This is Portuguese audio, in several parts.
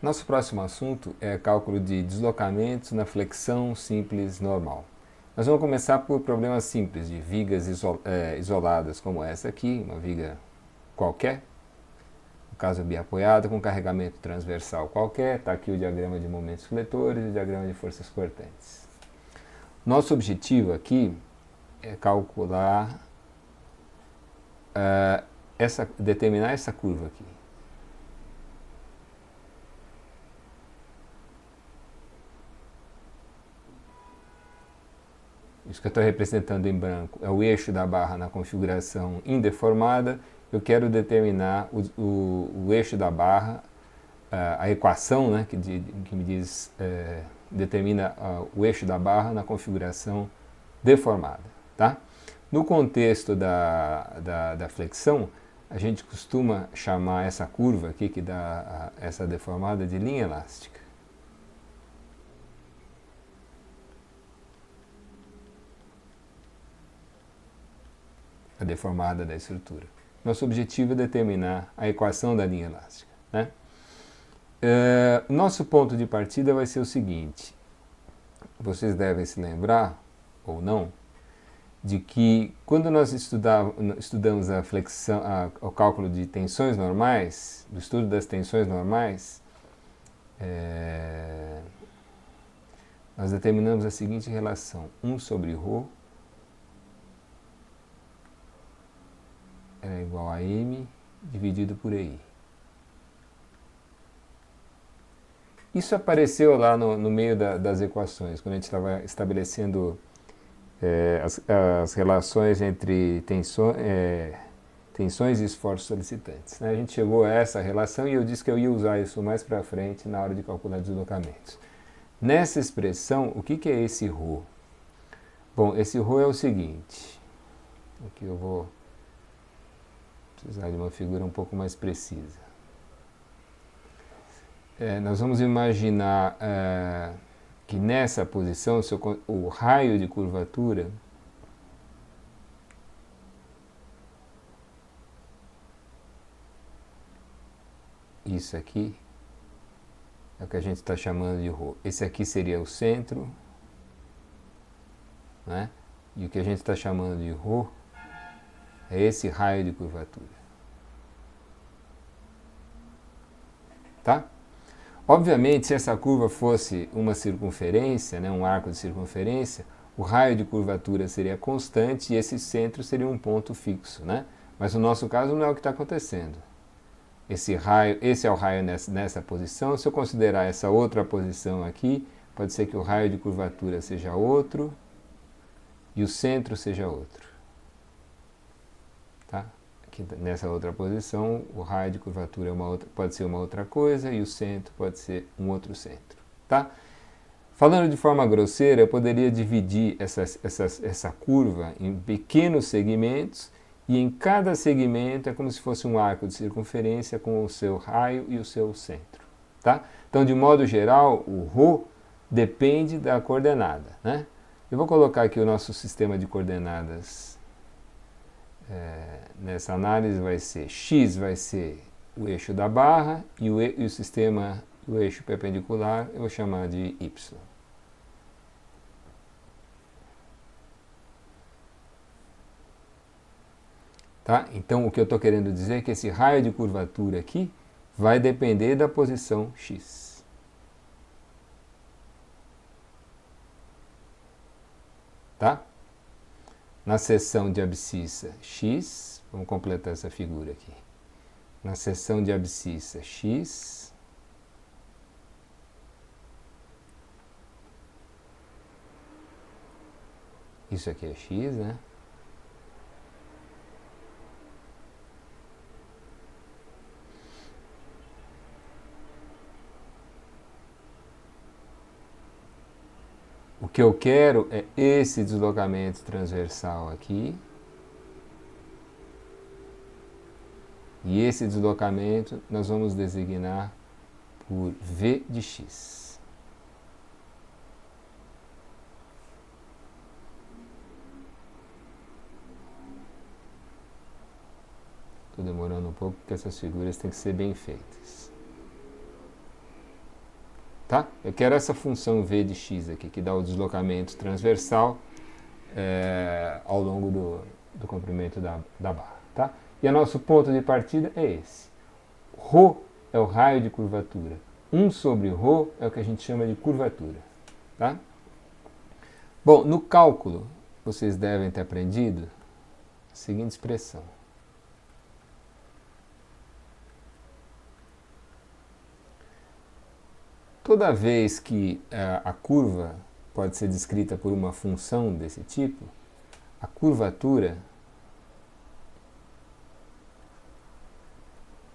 Nosso próximo assunto é cálculo de deslocamentos na flexão simples normal. Nós vamos começar por problemas simples de vigas isoladas, como essa aqui, uma viga qualquer, no caso biapoiada, com carregamento transversal qualquer. Está aqui o diagrama de momentos fletores e o diagrama de forças cortantes. Nosso objetivo aqui é calcular, determinar essa curva aqui. Isso que eu estou representando em branco é o eixo da barra na configuração indeformada. Eu quero determinar o eixo da barra, a equação, né, que me diz, determina o eixo da barra na configuração deformada. Tá? No contexto da flexão, a gente costuma chamar essa curva aqui, que dá essa deformada, de linha elástica. A deformada da estrutura. Nosso objetivo é determinar a equação da linha elástica. Né? Nosso ponto de partida vai ser o seguinte: vocês devem se lembrar, ou não, de que quando nós estudamos a flexão, o cálculo de tensões normais, do estudo das tensões normais, nós determinamos a seguinte relação: 1 sobre ρ é igual a m dividido por EI. Isso apareceu lá no meio das equações, quando a gente estava estabelecendo as relações entre tensões e esforços solicitantes. Né? A gente chegou a essa relação e eu disse que eu ia usar isso mais para frente na hora de calcular deslocamentos. Nessa expressão, o que é esse ρ? Bom, esse ρ é o seguinte. Aqui eu vou precisar de uma figura um pouco mais precisa. Nós vamos imaginar que nessa posição, o raio de curvatura isso aqui é o que a gente está chamando de ρ. Esse aqui seria o centro, né? E o que a gente está chamando de ρ é esse raio de curvatura. Tá? Obviamente, se essa curva fosse uma circunferência, né, um arco de circunferência, o raio de curvatura seria constante e esse centro seria um ponto fixo. Né? Mas no nosso caso não é o que está acontecendo. Esse é o raio nessa posição. Se eu considerar essa outra posição aqui, pode ser que o raio de curvatura seja outro e o centro seja outro. Tá? Aqui, nessa outra posição, o raio de curvatura pode ser uma outra coisa e o centro pode ser um outro centro. Tá? Falando de forma grosseira, eu poderia dividir essa curva em pequenos segmentos e em cada segmento é como se fosse um arco de circunferência com o seu raio e o seu centro. Tá? Então, de modo geral, o ρ depende da coordenada. Né? Eu vou colocar aqui o nosso sistema de coordenadas. Nessa análise vai ser x vai ser o eixo da barra e o eixo perpendicular eu vou chamar de y. Tá? Então o que eu estou querendo dizer é que esse raio de curvatura aqui vai depender da posição x. Tá? Na seção de abscissa x, vamos completar essa figura aqui. Na seção de abscissa x, isso aqui é x, né? O que eu quero é esse deslocamento transversal aqui. E esse deslocamento nós vamos designar por V de x. Estou demorando um pouco porque essas figuras têm que ser bem feitas. tá? Eu quero essa função v de x aqui, que dá o deslocamento transversal ao longo do comprimento da barra, tá? E o nosso ponto de partida é esse. Ρ é o raio de curvatura. 1 sobre ρ é o que a gente chama de curvatura, tá? Bom, no cálculo, vocês devem ter aprendido a seguinte expressão. Toda vez que a curva pode ser descrita por uma função desse tipo, a curvatura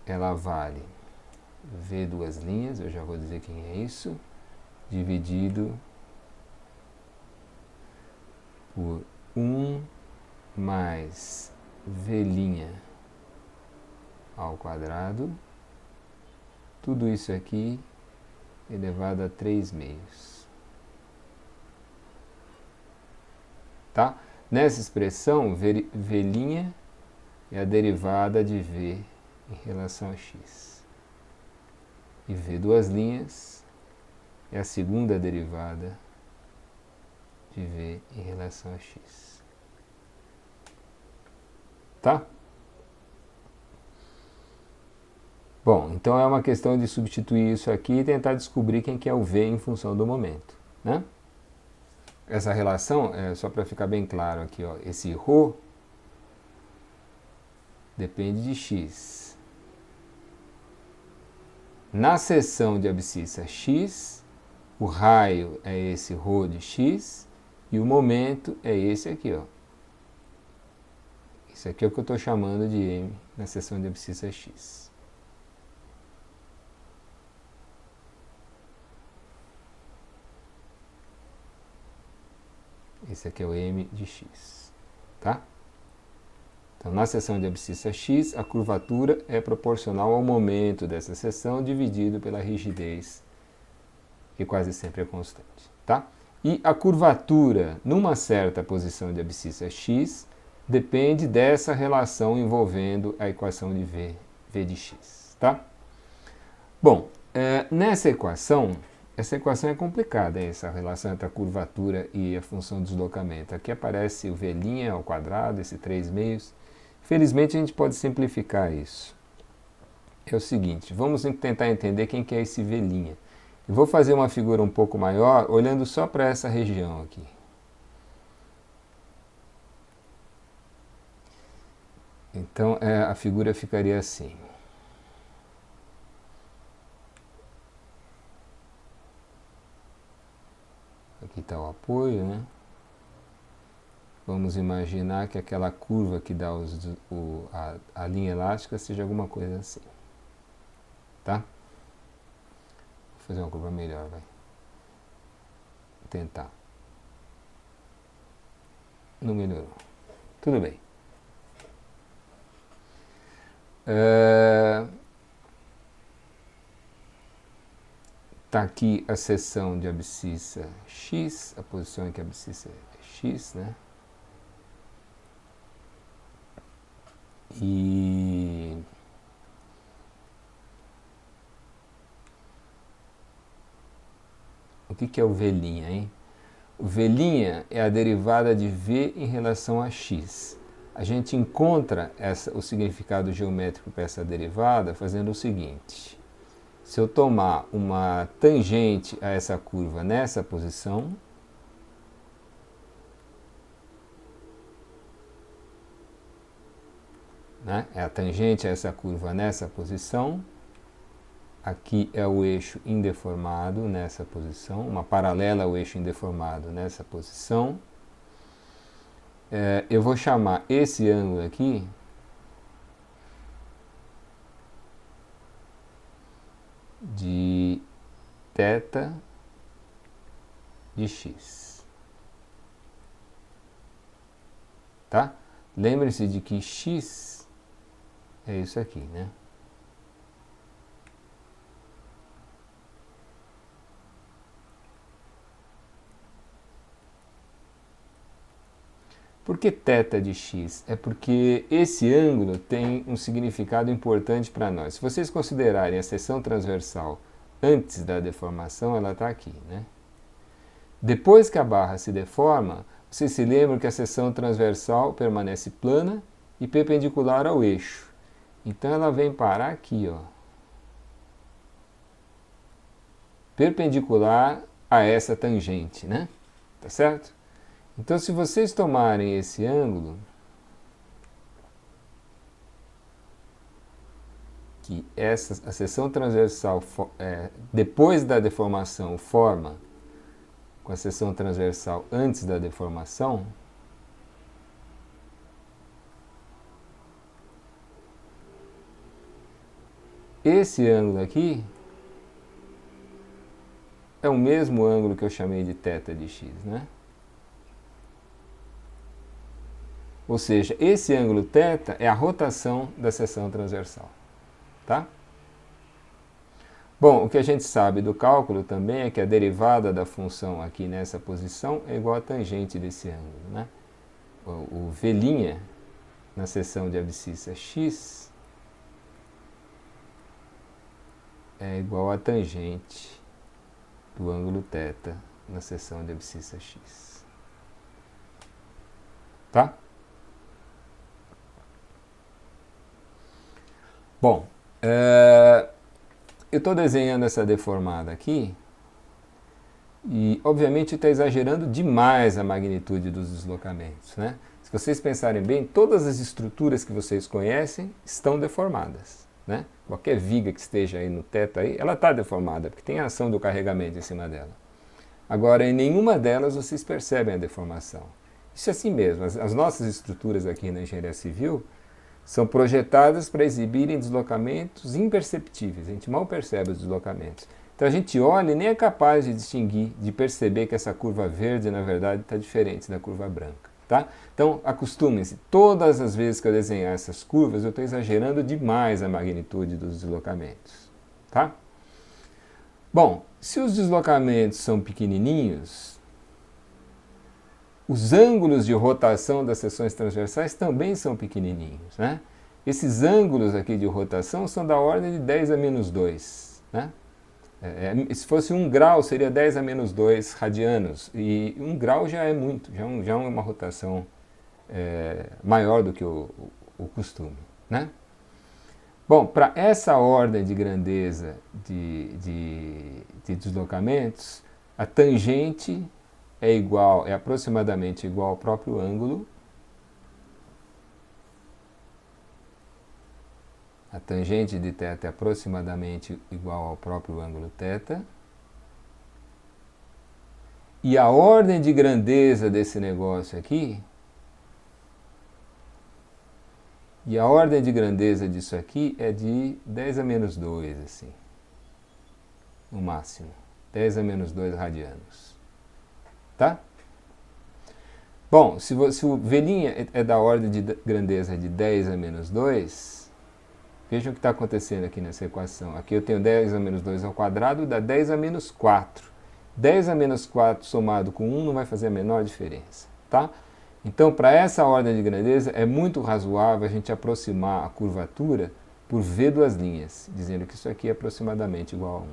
ela vale v duas linhas, eu já vou dizer quem é isso, dividido por 1 mais v' ao quadrado, tudo isso aqui elevado a 3/2. Tá? Nessa expressão, v' é a derivada de v em relação a x. E v duas linhas é a segunda derivada de v em relação a x. Tá? Bom, então é uma questão de substituir isso aqui e tentar descobrir quem que é o v em função do momento, né? Essa relação, só para ficar bem claro aqui, ó, esse ρ depende de x. Na seção de abscissa x, o raio é esse ρ de x e o momento é esse aqui, ó. Isso aqui é o que eu estou chamando de m na seção de abscissa x. Esse aqui é o m de x, tá? Então, na seção de abscissa x, a curvatura é proporcional ao momento dessa seção dividido pela rigidez, que quase sempre é constante, tá? E a curvatura numa certa posição de abscissa x depende dessa relação envolvendo a equação de v de x, tá? Bom, nessa equação, essa equação é complicada, essa relação entre a curvatura e a função de deslocamento. Aqui aparece o v' ao quadrado, esse 3/2. Felizmente a gente pode simplificar isso. É o seguinte, vamos tentar entender quem que é esse v'. Eu vou fazer uma figura um pouco maior, olhando só para essa região aqui. Então a figura ficaria assim. Aqui está o apoio, né? Vamos imaginar que aquela curva que dá a linha elástica seja alguma coisa assim. Tá? Vou fazer uma curva melhor, vai. Vou tentar. Não melhorou. Tudo bem. Está aqui a seção de abscissa x, a posição em que a abscissa é x, né? E o que é o v', hein? O v' é a derivada de v em relação a x. A gente encontra o significado geométrico para essa derivada fazendo o seguinte. Se eu tomar uma tangente a essa curva nessa posição, né? É a tangente a essa curva nessa posição, aqui é o eixo indeformado nessa posição, uma paralela ao eixo indeformado nessa posição. Eu vou chamar esse ângulo aqui de θ de x. Tá? Lembre-se de que x é isso aqui, né? Por que θ de x? É porque esse ângulo tem um significado importante para nós. Se vocês considerarem a seção transversal antes da deformação, ela está aqui, né? Depois que a barra se deforma, você se lembra que a seção transversal permanece plana e perpendicular ao eixo. Então ela vem parar aqui, ó, perpendicular a essa tangente, né? Tá certo? Então, se vocês tomarem esse ângulo, que a seção transversal, depois da deformação, forma com a seção transversal antes da deformação, esse ângulo aqui é o mesmo ângulo que eu chamei de θ de x, né? Ou seja, esse ângulo θ é a rotação da seção transversal, tá? Bom, o que a gente sabe do cálculo também é que a derivada da função aqui nessa posição é igual à tangente desse ângulo, né? O V' na seção de abscissa x é igual à tangente do ângulo θ na seção de abscissa x. Tá? Bom, eu estou desenhando essa deformada aqui e, obviamente, está exagerando demais a magnitude dos deslocamentos, né? Se vocês pensarem bem, todas as estruturas que vocês conhecem estão deformadas, né? Qualquer viga que esteja aí no teto, aí, ela está deformada, porque tem a ação do carregamento em cima dela. Agora, em nenhuma delas vocês percebem a deformação. Isso é assim mesmo. As nossas estruturas aqui na engenharia civil são projetadas para exibirem deslocamentos imperceptíveis. A gente mal percebe os deslocamentos. Então a gente olha e nem é capaz de distinguir, de perceber que essa curva verde, na verdade, está diferente da curva branca. Tá? Então acostumem-se, todas as vezes que eu desenhar essas curvas, eu estou exagerando demais a magnitude dos deslocamentos. Tá? Bom, se os deslocamentos são pequenininhos, os ângulos de rotação das seções transversais também são pequenininhos, né? Esses ângulos aqui de rotação são da ordem de 10 a menos 2, né? Se fosse 1 grau, seria 10 a menos 2 radianos, e 1 grau já é muito, já é uma rotação maior do que o costume, né? Bom, para essa ordem de grandeza de deslocamentos, a tangente é aproximadamente igual ao próprio ângulo. A tangente de θ é aproximadamente igual ao próprio ângulo θ. E a ordem de grandeza desse negócio aqui, e a ordem de grandeza disso aqui é de 10 a menos 2, assim, no máximo. 10 a menos 2 radianos. Tá? Bom, se o V' é da ordem de grandeza de 10 a menos 2, vejam o que está acontecendo aqui nessa equação. Aqui eu tenho 10 a menos 2 ao quadrado, dá 10 a menos 4. 10 a menos 4 somado com 1 não vai fazer a menor diferença. Tá? Então, para essa ordem de grandeza, é muito razoável a gente aproximar a curvatura por V duas linhas, dizendo que isso aqui é aproximadamente igual a 1.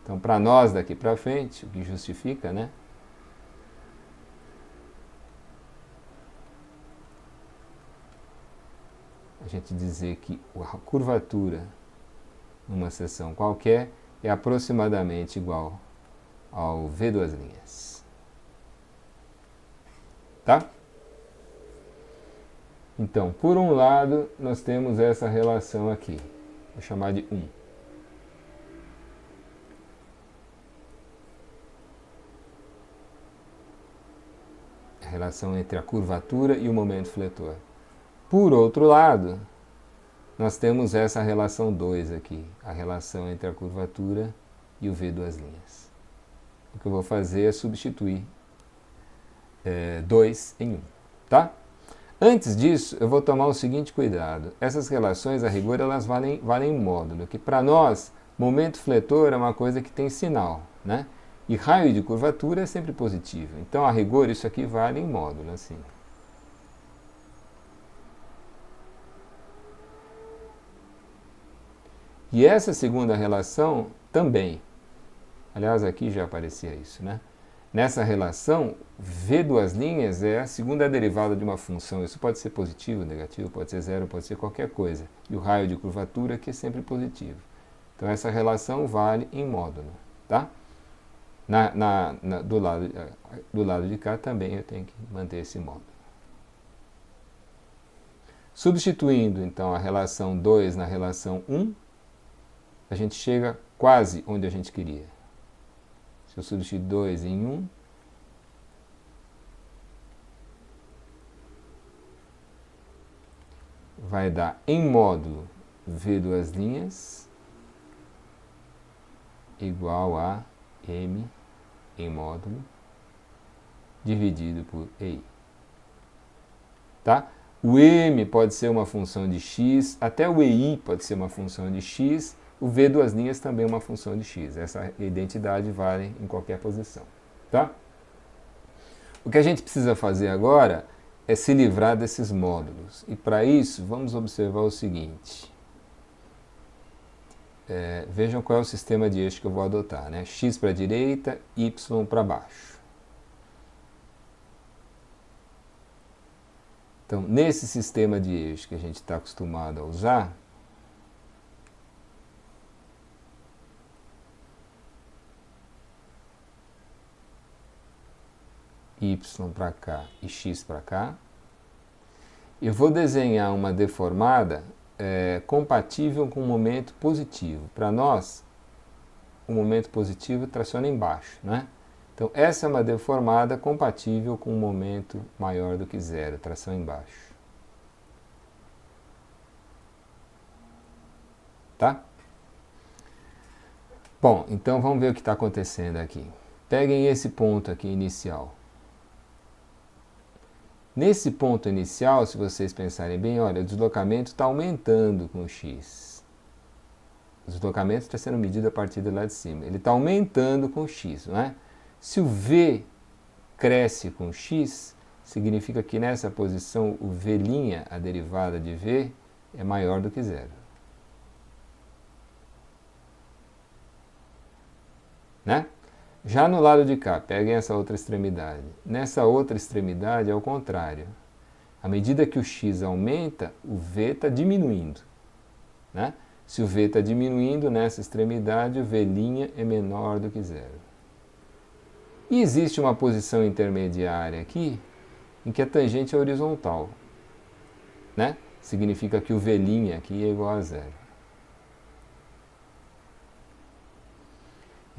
Então, para nós daqui para frente, o que justifica, né? A gente dizer que a curvatura numa seção qualquer é aproximadamente igual ao V duas linhas. Tá? Então, por um lado, nós temos essa relação aqui. Vou chamar de 1. A relação entre a curvatura e o momento fletor. Por outro lado, nós temos essa relação 2 aqui, a relação entre a curvatura e o V duas linhas. O que eu vou fazer é substituir 2 em 1, tá? Antes disso, eu vou tomar o seguinte cuidado. Essas relações, a rigor, elas valem em módulo, que para nós, momento fletor é uma coisa que tem sinal, né? E raio de curvatura é sempre positivo. Então, a rigor, isso aqui vale em módulo, assim. E essa segunda relação também. Aliás, aqui já aparecia isso, né? Nessa relação, V duas linhas é a segunda derivada de uma função. Isso pode ser positivo, negativo, pode ser zero, pode ser qualquer coisa. E o raio de curvatura aqui é sempre positivo. Então essa relação vale em módulo, tá? Do lado de cá também eu tenho que manter esse módulo. Substituindo então a relação 2 na relação 1, a gente chega quase onde a gente queria. Se eu substituir 2 em 1, vai dar em módulo V duas linhas igual a M em módulo dividido por EI. Tá? O M pode ser uma função de x, até o EI pode ser uma função de x, o V duas linhas também é uma função de x. Essa identidade vale em qualquer posição. Tá? O que a gente precisa fazer agora é se livrar desses módulos. E para isso, vamos observar o seguinte. Vejam qual é o sistema de eixo que eu vou adotar, né? X para a direita, Y para baixo. Então, nesse sistema de eixo que a gente está acostumado a usar, Y para cá e X para cá, eu vou desenhar uma deformada compatível com o momento positivo. Para nós, o momento positivo traciona embaixo, né? Então, essa é uma deformada compatível com um momento maior do que zero, tração embaixo. Tá? Bom, então vamos ver o que está acontecendo aqui. Peguem esse ponto aqui inicial. Nesse ponto inicial, se vocês pensarem bem, olha, o deslocamento está aumentando com o x. O deslocamento está sendo medido a partir do lado de cima. Ele está aumentando com o x, não é? Se o v cresce com x, significa que nessa posição o v', a derivada de v, é maior do que zero. Né? Já no lado de cá, peguem essa outra extremidade. Nessa outra extremidade é o contrário. À medida que o x aumenta, o v está diminuindo. Né? Se o v está diminuindo, nessa extremidade o v' é menor do que zero. E existe uma posição intermediária aqui, em que a tangente é horizontal. Né? Significa que o v' aqui é igual a zero.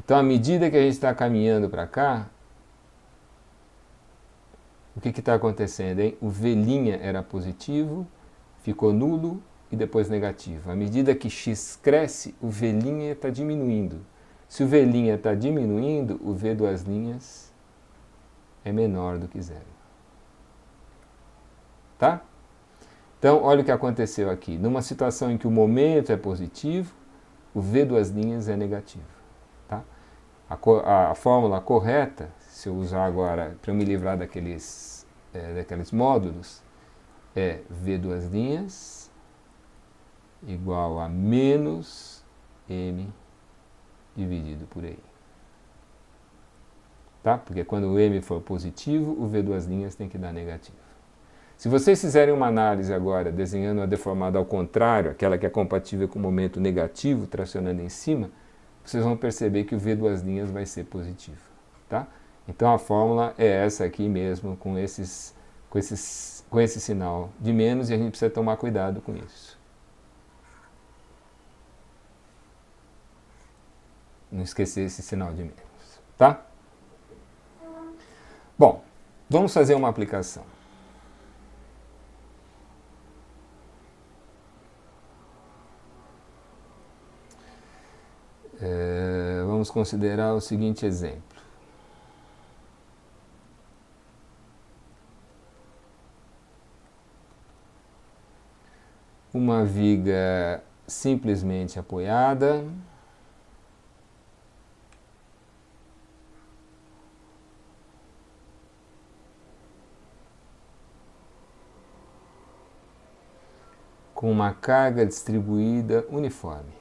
Então, à medida que a gente está caminhando para cá, o que está acontecendo, hein? O v' era positivo, ficou nulo e depois negativo. À medida que x cresce, o v' está diminuindo. Se o v' está diminuindo, o v duas linhas é menor do que zero. Tá? Então, olha o que aconteceu aqui. Numa situação em que o momento é positivo, o v duas linhas é negativo. Tá? A fórmula correta, se eu usar agora para eu me livrar daqueles módulos, é V duas linhas igual a menos M dividido por EI. Tá? Porque quando o M for positivo, o V duas linhas tem que dar negativo. Se vocês fizerem uma análise agora, desenhando a deformada ao contrário, aquela que é compatível com o momento negativo, tracionando em cima, vocês vão perceber que o V duas linhas vai ser positivo. Tá? Então a fórmula é essa aqui mesmo, com esse sinal de menos, e a gente precisa tomar cuidado com isso. Não esquecer esse sinal de menos. Tá? Bom, vamos fazer uma aplicação. Vamos considerar o seguinte exemplo. Uma viga simplesmente apoiada, com uma carga distribuída uniforme.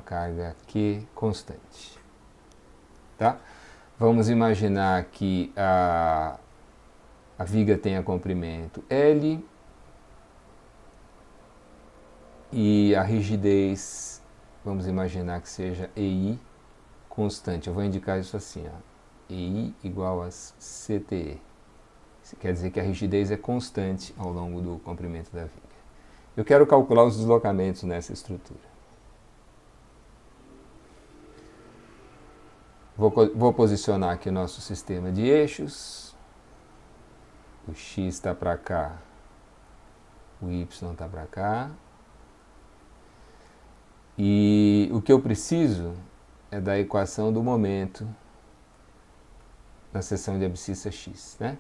carga Q constante. Tá? Vamos imaginar que a viga tenha comprimento L e a rigidez, vamos imaginar que seja EI constante. Eu vou indicar isso assim, ó. EI igual a CTE. Isso quer dizer que a rigidez é constante ao longo do comprimento da viga. Eu quero calcular os deslocamentos nessa estrutura. Vou posicionar aqui o nosso sistema de eixos. O X está para cá, o Y está para cá. E o que eu preciso é da equação do momento na seção de abscissa X, né?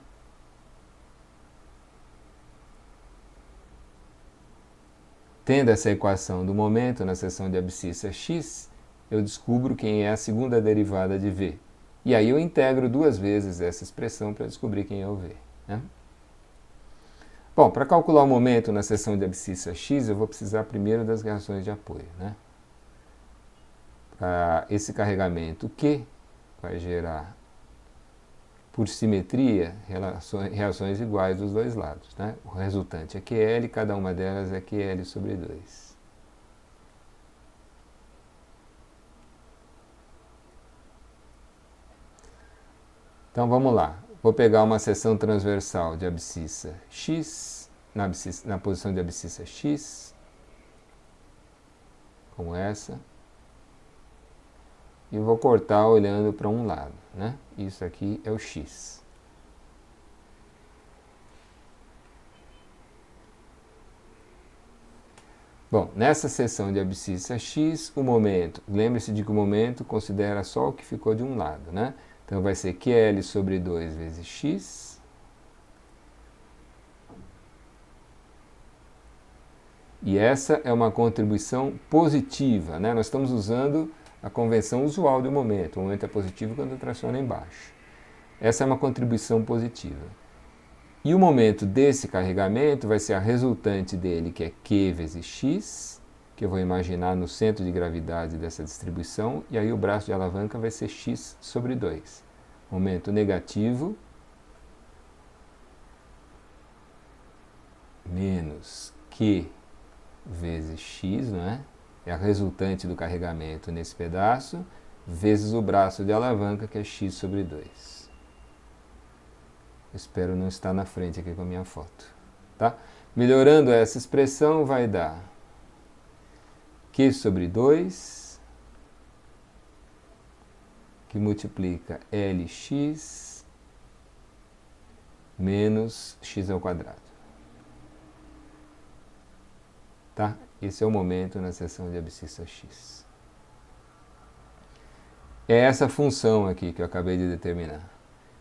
Tendo essa equação do momento na seção de abscissa X, eu descubro quem é a segunda derivada de V. E aí eu integro duas vezes essa expressão para descobrir quem é o V, né? Bom, para calcular o momento na seção de abscissa X, eu vou precisar primeiro das reações de apoio, né? Para esse carregamento Q vai gerar, por simetria, reações iguais dos dois lados, né? O resultante é QL, cada uma delas é QL sobre 2. Então vamos lá. Vou pegar uma seção transversal de abscissa X, na posição de abscissa X, como essa, e vou cortar olhando para um lado, né? Isso aqui é o X. Bom, nessa seção de abscissa X, o momento, lembre-se de que o momento considera só o que ficou de um lado, né? Então vai ser QL sobre 2 vezes X. E essa é uma contribuição positiva, né? Nós estamos usando a convenção usual do momento. O momento é positivo quando traciona embaixo. Essa é uma contribuição positiva. E o momento desse carregamento vai ser a resultante dele, que é Q vezes X, que eu vou imaginar no centro de gravidade dessa distribuição, e aí o braço de alavanca vai ser X sobre 2. Momento negativo menos Q vezes X, não é? É a resultante do carregamento nesse pedaço, vezes o braço de alavanca, que é X sobre 2. Espero não estar na frente aqui com a minha foto. Tá? Melhorando essa expressão, vai dar Q sobre 2, que multiplica Lx menos x ao quadrado. Tá? Esse é o momento na seção de abscissa X. É essa função aqui que eu acabei de determinar.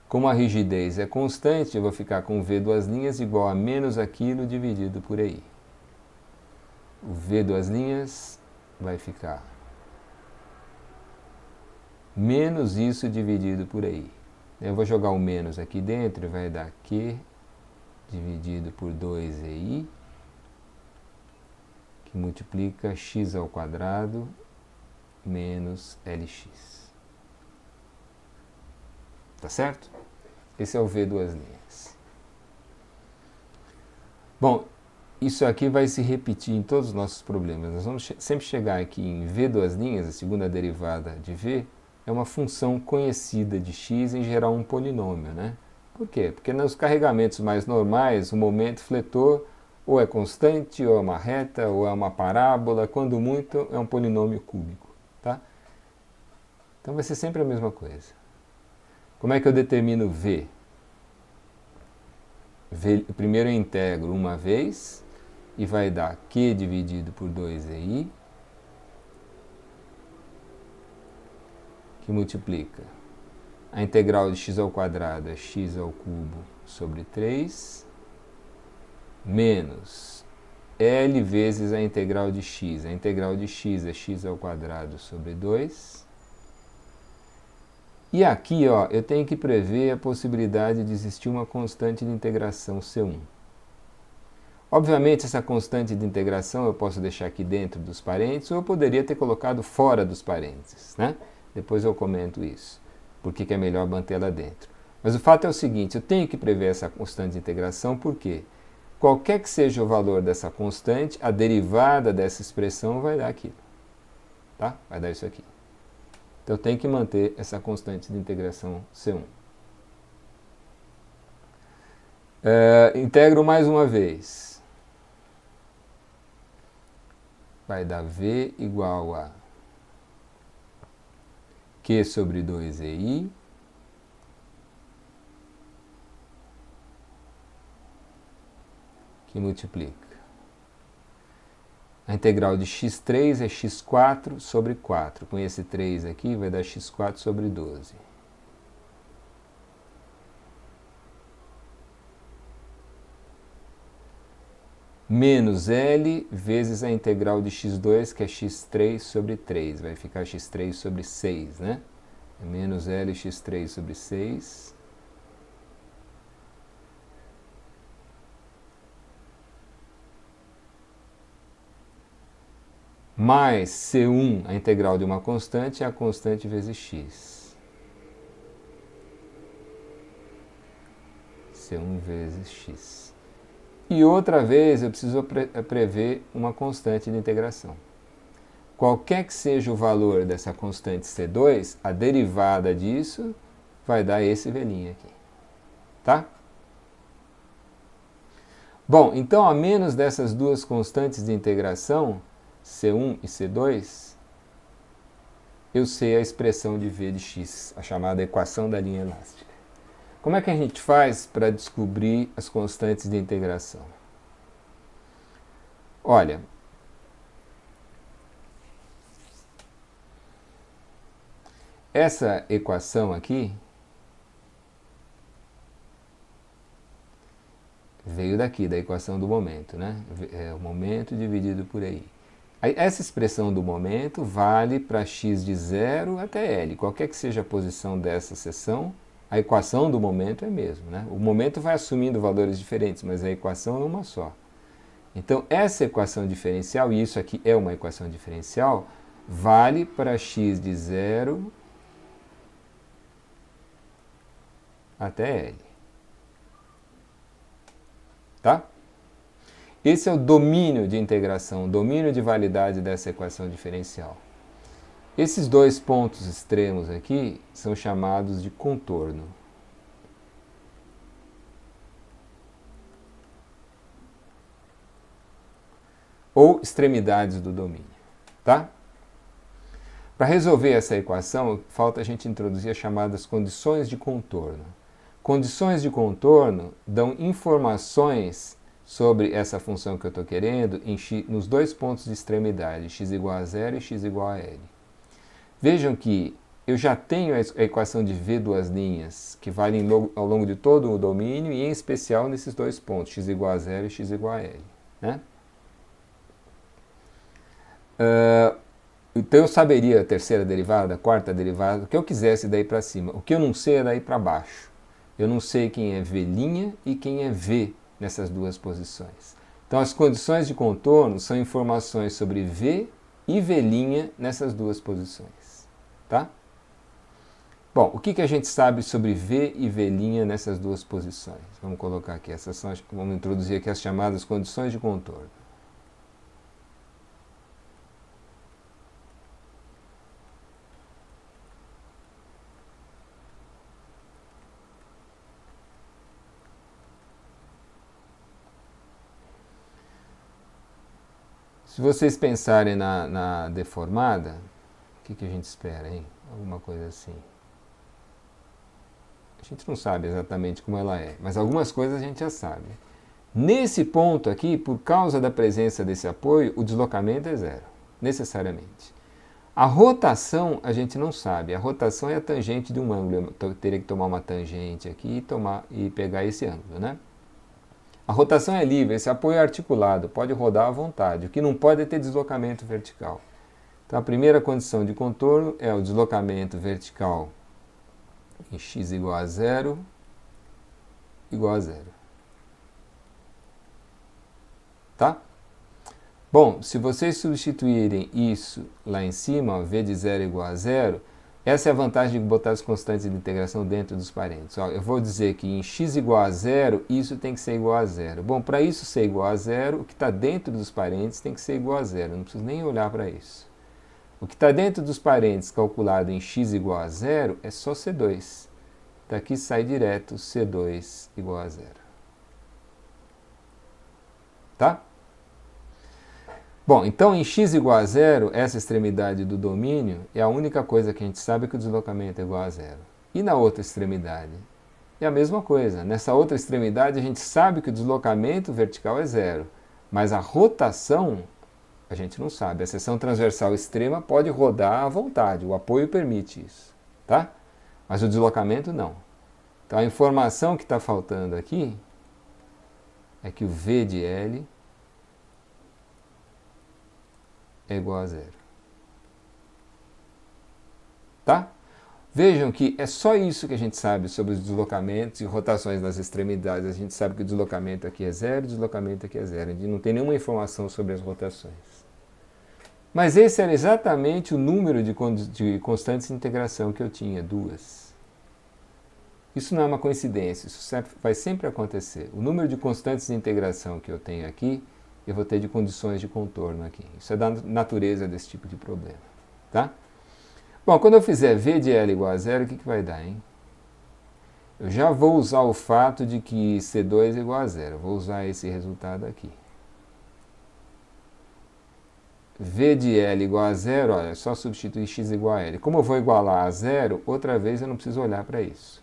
Como a rigidez é constante, eu vou ficar com V duas linhas igual a menos aquilo dividido por EI. O V duas linhas vai ficar menos isso dividido por EI. Eu vou jogar o menos aqui dentro e vai dar Q dividido por 2EI, que multiplica x ao quadrado menos Lx. Tá certo? Esse é o V duas linhas. Bom, isso aqui vai se repetir em todos os nossos problemas. Nós vamos sempre chegar aqui em V duas linhas, a segunda derivada de V, é uma função conhecida de x em gerar um polinômio, né? Por quê? Porque nos carregamentos mais normais, o momento fletor ou é constante, ou é uma reta, ou é uma parábola, quando muito é um polinômio cúbico, tá? Então vai ser sempre a mesma coisa. Como é que eu determino V? Primeiro eu integro uma vez e vai dar Q dividido por 2EI, que multiplica a integral de x ao quadrado é x ao cubo sobre 3, menos L vezes a integral de x. A integral de x é x ao quadrado sobre 2. E aqui, ó, eu tenho que prever a possibilidade de existir uma constante de integração C1. Obviamente, essa constante de integração eu posso deixar aqui dentro dos parênteses, ou eu poderia ter colocado fora dos parênteses, né? Depois eu comento isso, porque que é melhor mantê-la dentro. Mas o fato é o seguinte, eu tenho que prever essa constante de integração, porque qualquer que seja o valor dessa constante, a derivada dessa expressão vai dar aquilo, tá? Vai dar isso aqui. Então eu tenho que manter essa constante de integração C1. Integro mais uma vez. Vai dar V igual a Q sobre 2EI que multiplica. A integral de x3 é x4 sobre 4. Com esse 3 aqui vai dar x4 sobre 12. Menos L vezes a integral de x2, que é x3 sobre 3. Vai ficar x3 sobre 6, né? É menos L x3 sobre 6. Mais C1, a integral de uma constante, é a constante vezes x. C1 vezes x. E outra vez eu preciso prever uma constante de integração. Qualquer que seja o valor dessa constante C2, a derivada disso vai dar esse velhinho aqui. Tá? Bom, então a menos dessas duas constantes de integração, C1 e C2, eu sei a expressão de V de x, a chamada equação da linha elástica. Como é que a gente faz para descobrir as constantes de integração? Olha, essa equação aqui veio daqui, da equação do momento, né? É o momento dividido por I. Essa expressão do momento vale para x de 0 até L. Qualquer que seja a posição dessa seção, a equação do momento é a mesma, né? O momento vai assumindo valores diferentes, mas a equação é uma só. Então, essa equação diferencial, e isso aqui é uma equação diferencial, vale para x de 0 até L. Tá? Esse é o domínio de integração, o domínio de validade dessa equação diferencial. Esses dois pontos extremos aqui são chamados de contorno. Ou extremidades do domínio. Tá? Para resolver essa equação, falta a gente introduzir as chamadas condições de contorno. Condições de contorno dão informações sobre essa função que eu estou querendo nos dois pontos de extremidade, x igual a 0 e x igual a L. Vejam que eu já tenho a equação de V duas linhas, que valem ao longo de todo o domínio, e em especial nesses dois pontos, x igual a 0 e x igual a L. Né? Então eu saberia a terceira derivada, a quarta derivada, o que eu quisesse daí para cima. O que eu não sei é daí para baixo. Eu não sei quem é V' e quem é V nessas duas posições. Então as condições de contorno são informações sobre V e V' nessas duas posições. Tá? Bom, o que a gente sabe sobre V e V' nessas duas posições? Vamos colocar aqui, vamos introduzir aqui as chamadas condições de contorno. Se vocês pensarem na deformada, o que a gente espera, hein? Alguma coisa assim. A gente não sabe exatamente como ela é, mas algumas coisas a gente já sabe. Nesse ponto aqui, por causa da presença desse apoio, o deslocamento é zero, necessariamente. A rotação a gente não sabe. A rotação é a tangente de um ângulo. Eu teria que tomar uma tangente aqui e pegar esse ângulo, né? A rotação é livre, esse apoio é articulado, pode rodar à vontade. O que não pode é ter deslocamento vertical. Então a primeira condição de contorno é o deslocamento vertical em x igual a 0, igual a 0. tá? Bom, se vocês substituírem isso lá em cima, ó, v de 0 igual a 0, essa é a vantagem de botar as constantes de integração dentro dos parênteses. Ó, eu vou dizer que em x igual a 0, isso tem que ser igual a 0. Bom, para isso ser igual a 0, o que está dentro dos parênteses tem que ser igual a 0. Eu não preciso nem olhar para isso. O que está dentro dos parênteses calculado em x igual a 0 é só C2. Daqui sai direto C2 igual a 0. Tá? Bom, então em x igual a 0, essa extremidade do domínio é a única coisa que a gente sabe que o deslocamento é igual a 0. E na outra extremidade? É a mesma coisa. Nessa outra extremidade a gente sabe que o deslocamento vertical é 0, mas a rotação a gente não sabe. A seção transversal extrema pode rodar à vontade, o apoio permite isso, tá? Mas o deslocamento não. Então a informação que está faltando aqui é que o V de L é igual a 0. Tá? Vejam que é só isso que a gente sabe sobre os deslocamentos e rotações das extremidades. A gente sabe que o deslocamento aqui é 0, o deslocamento aqui é 0. A gente não tem nenhuma informação sobre as rotações. Mas esse era exatamente o número de constantes de integração que eu tinha, 2. Isso não é uma coincidência, isso vai sempre acontecer. O número de constantes de integração que eu tenho aqui, eu vou ter de condições de contorno aqui. Isso é da natureza desse tipo de problema. Tá? Bom, quando eu fizer V de L igual a 0, o que vai dar, hein? Eu já vou usar o fato de que C2 é igual a 0. Vou usar esse resultado aqui. V de L igual a 0, olha, é só substituir x igual a L. Como eu vou igualar a 0, outra vez eu não preciso olhar para isso.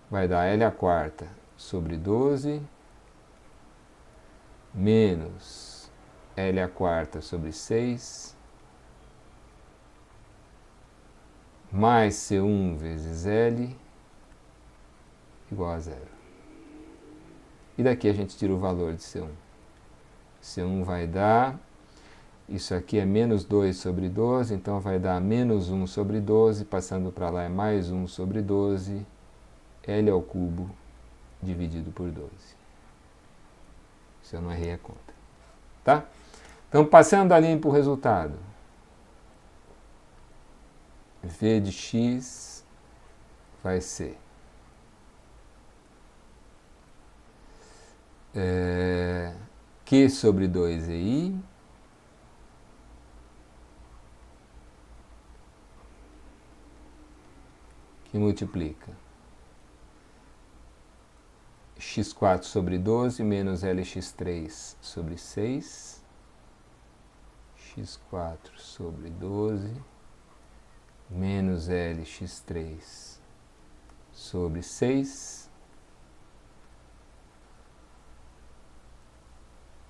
Vai dar L a quarta sobre 12 menos L a quarta sobre 6 mais C1 vezes L igual a 0. E daqui a gente tira o valor de C1. C1 vai dar... Isso aqui é menos 2 sobre 12, então vai dar menos 1 sobre 12, passando para lá é mais 1 sobre 12, L ao cubo dividido por 12. Se eu não errei a conta. Tá? Então, passando a limpo o resultado. V de x vai ser Q sobre 2EI que multiplica x4 sobre 12 menos lx3 sobre 6, x4 sobre 12 menos lx3 sobre 6,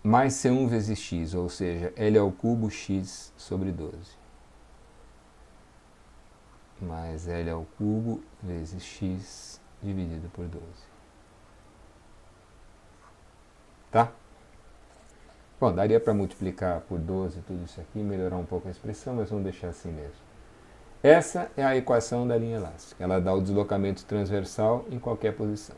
mais C1 vezes x, ou seja, L ao cubo x sobre 12. Mais L ao cubo vezes x dividido por 12. Tá? Bom, daria para multiplicar por 12 tudo isso aqui, melhorar um pouco a expressão, mas vamos deixar assim mesmo. Essa é a equação da linha elástica. Ela dá o deslocamento transversal em qualquer posição.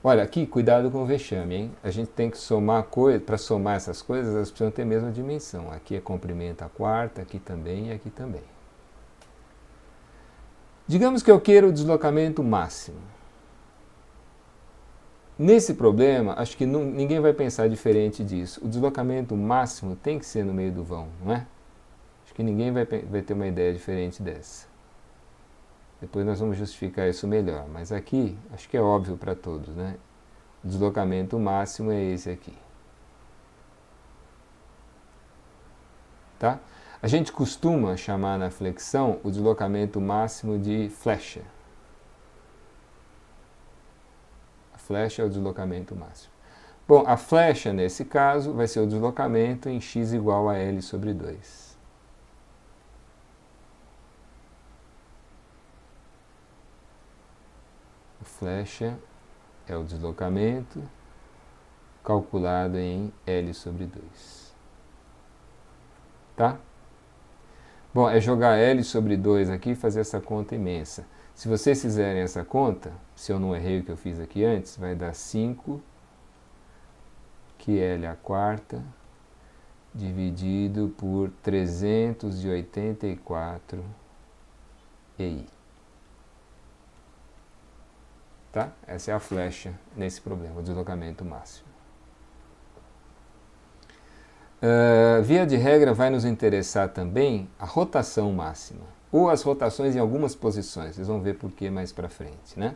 Olha, aqui, cuidado com o vexame, hein? A gente tem que somar coisas, para somar essas coisas, elas precisam ter a mesma dimensão. Aqui é comprimento a quarta, aqui também e aqui também. Digamos que eu queira o deslocamento máximo. Nesse problema, acho que ninguém vai pensar diferente disso. O deslocamento máximo tem que ser no meio do vão, não é? Acho que ninguém vai ter uma ideia diferente dessa. Depois nós vamos justificar isso melhor, mas aqui acho que é óbvio para todos, né? O deslocamento máximo é esse aqui. Tá? A gente costuma chamar na flexão o deslocamento máximo de flecha. A flecha é o deslocamento máximo. Bom, a flecha, nesse caso, vai ser o deslocamento em x igual a L sobre 2. A flecha é o deslocamento calculado em L sobre 2. Tá? Bom, é jogar L sobre 2 aqui e fazer essa conta imensa. Se vocês fizerem essa conta, se eu não errei o que eu fiz aqui antes, vai dar 5, QL a quarta dividido por 384 EI. Tá? Essa é a flecha nesse problema, o deslocamento máximo. Via de regra, vai nos interessar também a rotação máxima, ou as rotações em algumas posições. Vocês vão ver por que mais para frente, né?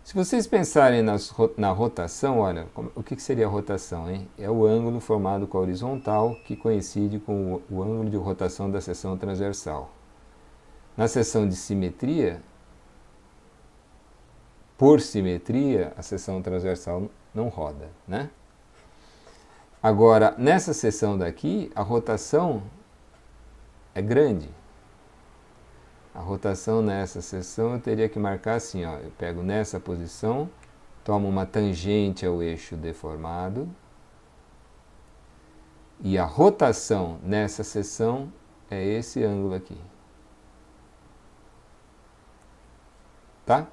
Se vocês pensarem na rotação, olha, o que seria a rotação, hein? É o ângulo formado com a horizontal que coincide com o ângulo de rotação da seção transversal. Na seção de simetria, por simetria, a seção transversal não roda, né? Agora, nessa seção daqui, a rotação é grande. A rotação nessa seção eu teria que marcar assim, ó, eu pego nessa posição, tomo uma tangente ao eixo deformado, e a rotação nessa seção é esse ângulo aqui. Tá?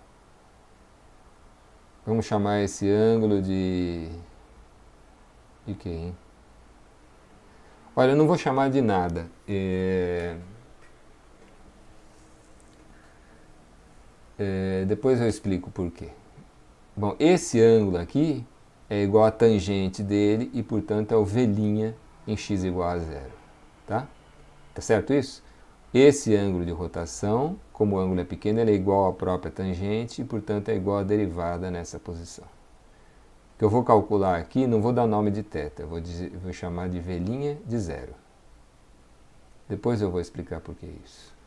Vamos chamar esse ângulo de quê, hein? Olha, eu não vou chamar de nada. Depois eu explico por quê. Bom, esse ângulo aqui é igual a tangente dele e, portanto, é o V' em x igual a zero. Tá? Tá certo isso? Esse ângulo de rotação, como o ângulo é pequeno, ele é igual à própria tangente e, portanto, é igual à derivada nessa posição. O que eu vou calcular aqui, não vou dar nome de θ, eu vou chamar de V' de zero. Depois eu vou explicar por que isso.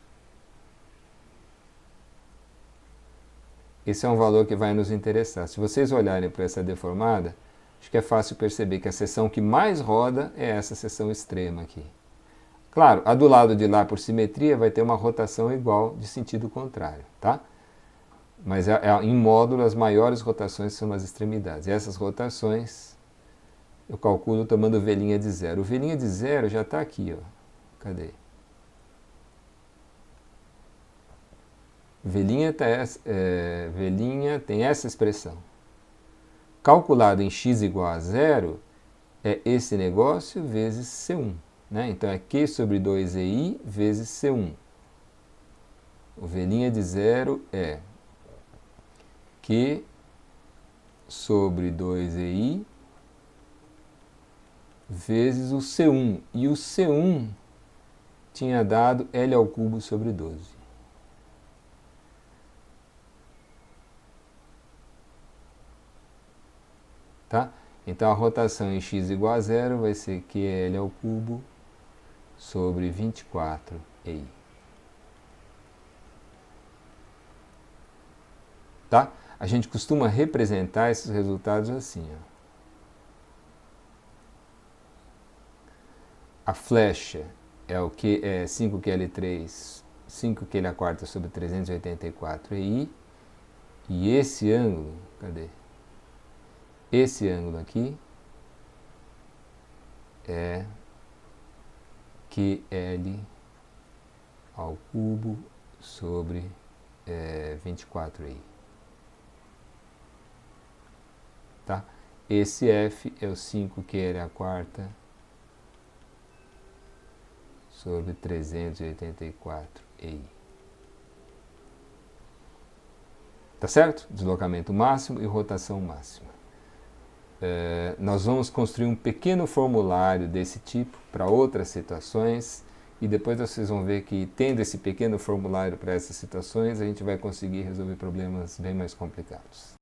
Esse é um valor que vai nos interessar. Se vocês olharem para essa deformada, acho que é fácil perceber que a seção que mais roda é essa seção extrema aqui. Claro, a do lado de lá, por simetria, vai ter uma rotação igual de sentido contrário, tá? Mas em módulo, as maiores rotações são nas extremidades. E essas rotações eu calculo tomando V' de zero. O V' de zero já está aqui, ó. Cadê? V' tem essa expressão. Calculado em x igual a zero, é esse negócio vezes C1. Né? Então é Q sobre 2EI vezes C1. O V' de zero é Q sobre 2EI vezes o C1. E o C1 tinha dado L ao cubo sobre 12. Tá? Então a rotação em x igual a zero vai ser QL ao cubo sobre 24 EI. Tá? A gente costuma representar esses resultados assim, ó. A flecha é o que é 5QL3, 5QL a quarta sobre 384 EI, e esse ângulo, cadê? Esse ângulo aqui é QL ao cubo sobre 24i. Tá? Esse F é o 5QL a quarta sobre 384i. Tá certo? Deslocamento máximo e rotação máxima. Nós vamos construir um pequeno formulário desse tipo para outras situações e depois vocês vão ver que, tendo esse pequeno formulário para essas situações, a gente vai conseguir resolver problemas bem mais complicados.